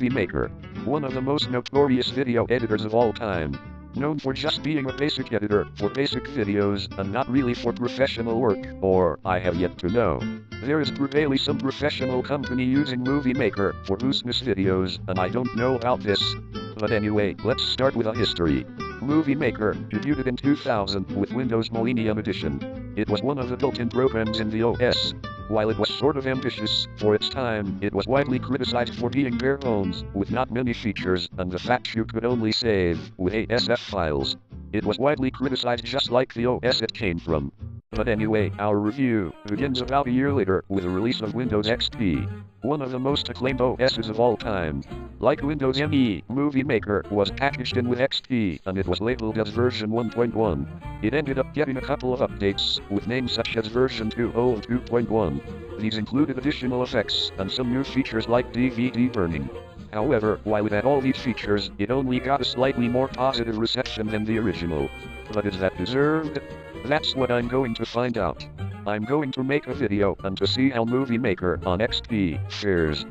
Movie Maker, one of the most notorious video editors of all time. Known for just being a basic editor for basic videos and not really for professional work, or I have yet to know. There is probably some professional company using Movie Maker for business videos, and I don't know about this. But anyway, let's start with a history. Movie Maker debuted in 2000 with Windows Millennium Edition. It was one of the built-in programs in the OS. While it was sort of ambitious for its time, it was widely criticized for being bare bones, with not many features, and the fact you could only save with ASF files. It was widely criticized just like the OS it came from. But anyway, our review begins about a year later with the release of Windows XP, one of the most acclaimed OSs of all time. Like Windows ME, Movie Maker was packaged in with XP, and it was labeled as version 1.1. It ended up getting a couple of updates, with names such as version 2.0 and 2.1. These included additional effects, and some new features like DVD burning. However, while it had all these features, it only got a slightly more positive reception than the original. But is that deserved? That's what I'm going to find out. I'm going to make a video and to see how Movie Maker on XP fares.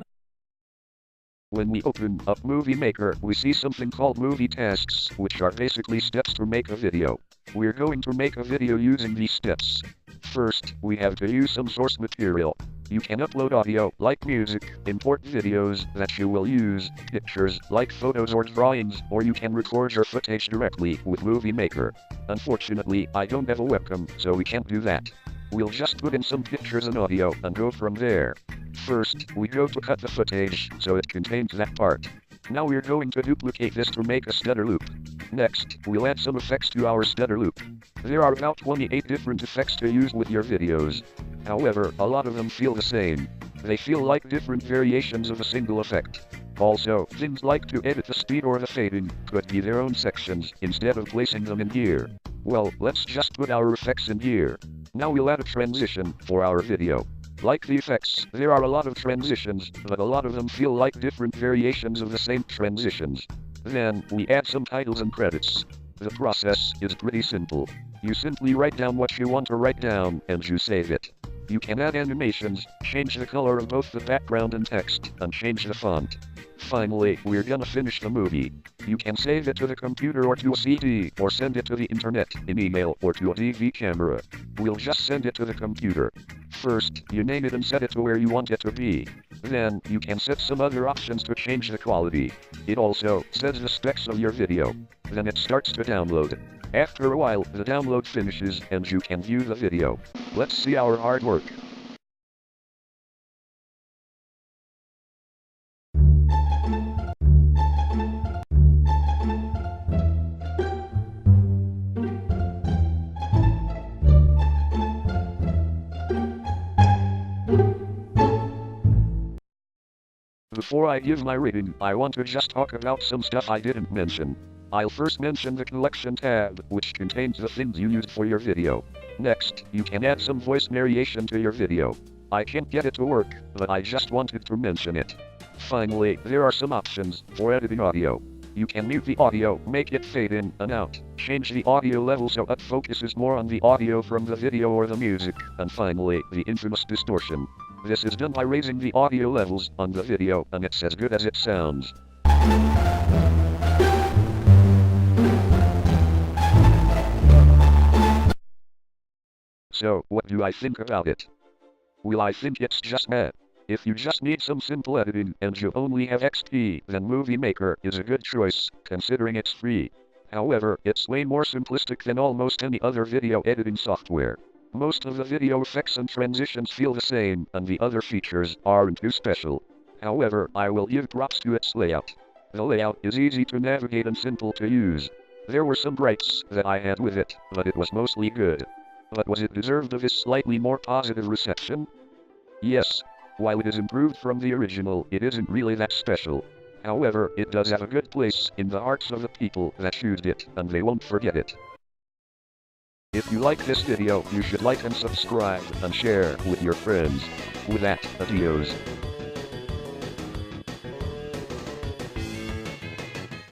When we open up Movie Maker, we see something called Movie Tasks, which are basically steps to make a video. We're going to make a video using these steps. First, we have to use some source material. You can upload audio, like music, import videos that you will use, pictures, like photos or drawings, or you can record your footage directly with Movie Maker. Unfortunately, I don't have a webcam, so we can't do that. We'll just put in some pictures and audio and go from there. First, we go to cut the footage, so it contains that part. Now we're going to duplicate this to make a stutter loop. Next, we'll add some effects to our stutter loop. There are about 28 different effects to use with your videos. However, a lot of them feel the same. They feel like different variations of a single effect. Also, things like to edit the speed or the fading could be their own sections instead of placing them in here. Well, let's just put our effects in here. Now we'll add a transition for our video. Like the effects, there are a lot of transitions, but a lot of them feel like different variations of the same transitions. Then, we add some titles and credits. The process is pretty simple. You simply write down what you want to write down, and you save it. You can add animations, change the color of both the background and text, and change the font. Finally, we're gonna finish the movie. You can save it to the computer or to a CD, or send it to the internet, in email, or to a DV camera. We'll just send it to the computer. First, you name it and set it to where you want it to be. Then, you can set some other options to change the quality. It also sets the specs of your video. Then it starts to download. After a while, the download finishes and you can view the video. Let's see our hard work. Before I give my rating, I want to just talk about some stuff I didn't mention. I'll first mention the collection tab, which contains the things you used for your video. Next, you can add some voice narration to your video. I can't get it to work, but I just wanted to mention it. Finally, there are some options for editing audio. You can mute the audio, make it fade in and out, change the audio level so it focuses more on the audio from the video or the music, and finally, the infamous distortion. This is done by raising the audio levels on the video, and it's as good as it sounds. So, what do I think about it? Well, I think it's just meh. If you just need some simple editing and you only have XP, then Movie Maker is a good choice, considering it's free. However, it's way more simplistic than almost any other video editing software. Most of the video effects and transitions feel the same, and the other features aren't too special. However, I will give props to its layout. The layout is easy to navigate and simple to use. There were some gripes that I had with it, but it was mostly good. But was it deserved of this slightly more positive reception? Yes. While it is improved from the original, it isn't really that special. However, it does have a good place in the hearts of the people that used it, and they won't forget it. If you like this video, you should like and subscribe, and share with your friends. With that, adios.